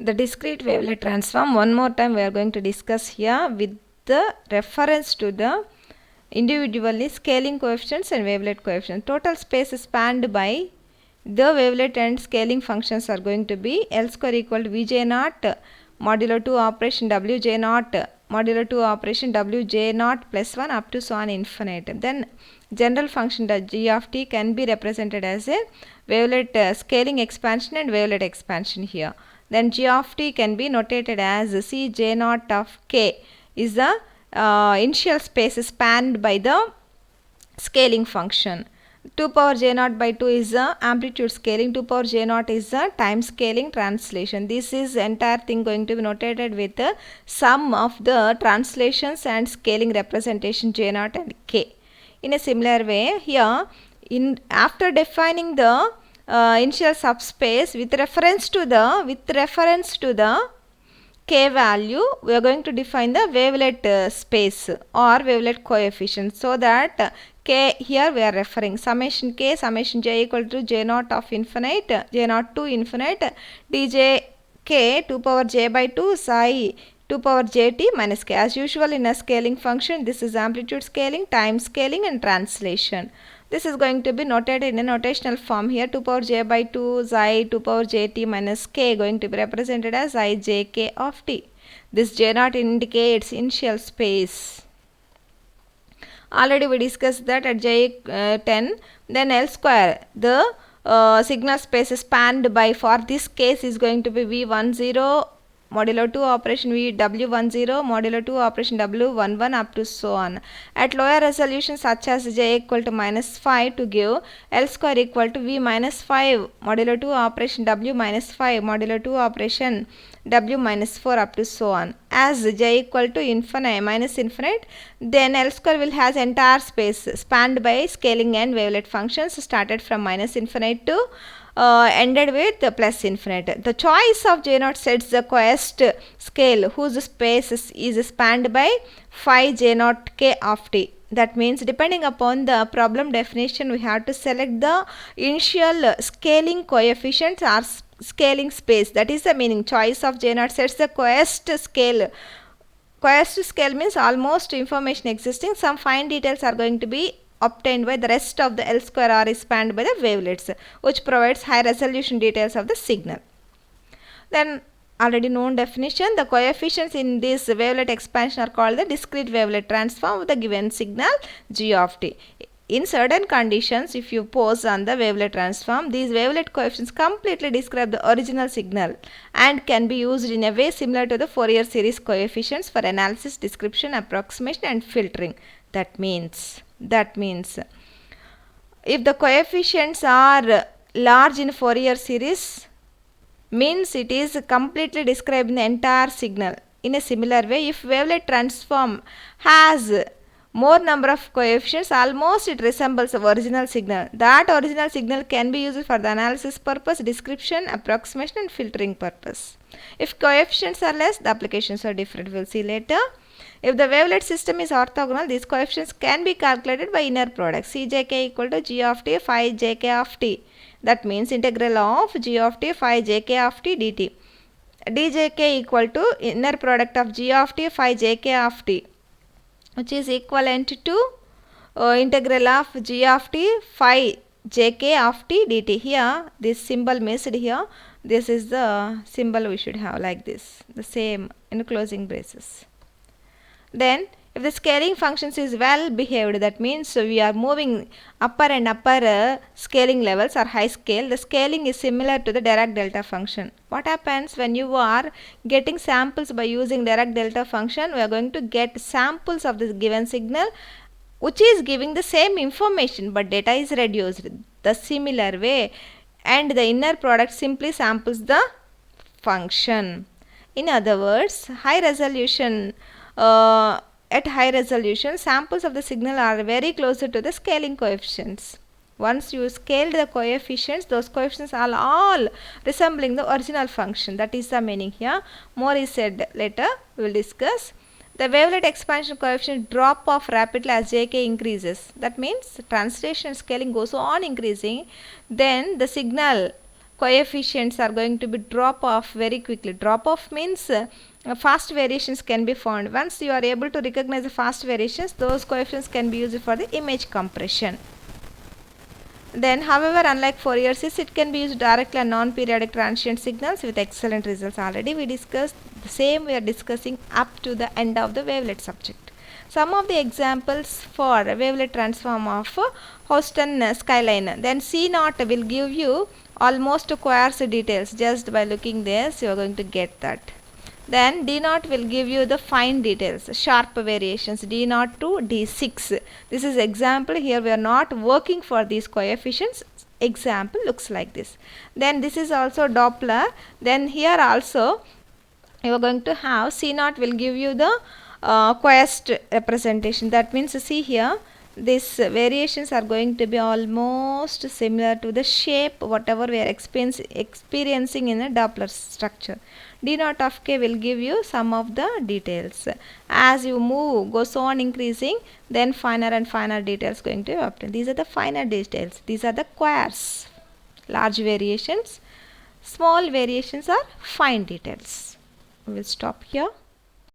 The discrete wavelet transform, one more time we are going to discuss here with the reference to the individually scaling coefficients and wavelet coefficients. Total space spanned by the wavelet and scaling functions are going to be L square equal to Vj naught modulo 2 operation Wj naught modulo 2 operation Wj naught plus 1 up to so on infinite. Then general function g of t can be represented as a wavelet scaling expansion and wavelet expansion here. Then g of t can be notated as Cj naught of k is the initial space spanned by the scaling function. 2 power j naught by 2 is the amplitude scaling, 2 power j naught is the time scaling translation. This is entire thing going to be notated with the sum of the translations and scaling representation j naught and k. In a similar way, here after defining the initial subspace with reference to the k value, we are going to define the wavelet space or wavelet coefficient, so that k here we are referring summation k summation j equal to j naught of infinite j naught to infinite dj k 2 power j by 2 psi 2 power jt minus k. As usual in a scaling function, this is amplitude scaling, time scaling and translation. This is going to be noted in a notational form here. 2 power j by 2 psi 2 power jt minus k going to be represented as I j k of t. This j naught indicates initial space. Already we discussed that at j10. Then L square, the signal space spanned by, for this case, is going to be V10 modulo 2 operation W10 modulo 2 operation W11 up to so on. At lower resolution such as j equal to minus 5 to give L square equal to V minus 5 modulo 2 operation W minus 5 modulo 2 operation W minus 4 up to so on. As j equal to infinite minus infinite, then L square will has entire space spanned by scaling and wavelet functions started from minus infinite to ended with plus infinite. The choice of j naught sets the coest scale whose space is spanned by phi j naught k of t. That means depending upon the problem definition, we have to select the initial scaling coefficients or scaling space. That is the meaning. Choice of j naught sets the coest scale. Coest scale means almost information existing. Some fine details are going to be obtained by the rest of the L square R is spanned by the wavelets, which provides high resolution details of the signal. Then already known definition, the coefficients in this wavelet expansion are called the discrete wavelet transform of the given signal g of t. In certain conditions, if you pose on the wavelet transform, these wavelet coefficients completely describe the original signal and can be used in a way similar to the Fourier series coefficients for analysis, description, approximation and filtering. That means if the coefficients are large in Fourier series, means it is completely describing the entire signal. In a similar way, if wavelet transform has more number of coefficients, almost it resembles the original signal. That original signal can be used for the analysis purpose, description, approximation and filtering purpose. If coefficients are less, the applications are different. We will see later. If the wavelet system is orthogonal, these coefficients can be calculated by inner product. Cjk equal to g of t phi jk of t. That means integral of g of t phi jk of t dt. djk equal to inner product of g of t phi jk of t, which is equivalent to integral of g of t phi jk of t dt. Here this symbol missed here. This is the symbol we should have like this, the same in closing braces. Then if the scaling functions is well behaved, that means we are moving upper and upper scaling levels or high scale. The scaling is similar to the Dirac delta function. What happens when you are getting samples by using Dirac delta function? We are going to get samples of this given signal which is giving the same information, but data is reduced the similar way, and the inner product simply samples the function. In other words, high resolution at high resolution, samples of the signal are very closer to the scaling coefficients. Once you scale the coefficients, those coefficients are all resembling the original function. That is the meaning here. More is said later. We will discuss. The wavelet expansion coefficient drop off rapidly as jk increases. That means translation scaling goes on increasing. Then the signal coefficients are going to be drop off very quickly. Drop off means fast variations can be found. Once you are able to recognize the fast variations, those coefficients can be used for the image compression. Then, however, unlike Fourier series, it can be used directly on non-periodic transient signals with excellent results. Already we discussed the same we are discussing up to the end of the wavelet subject. Some of the examples for wavelet transform of Houston skyline. Then C0 will give you almost coarse details. Just by looking this, you are going to get that. Then D0 will give you the fine details, sharp variations, D0 to D6. This is example. Here we are not working for these coefficients. Example looks like this. Then this is also Doppler. Then here also you are going to have C0 will give you the quest representation. That means see here, these variations are going to be almost similar to the shape whatever we are experiencing in a Doppler structure. D0 of k will give you some of the details. As you move, goes on increasing, then finer and finer details going to be obtained. These are the finer details. These are the quarks. Large variations. Small variations are fine details. We will stop here.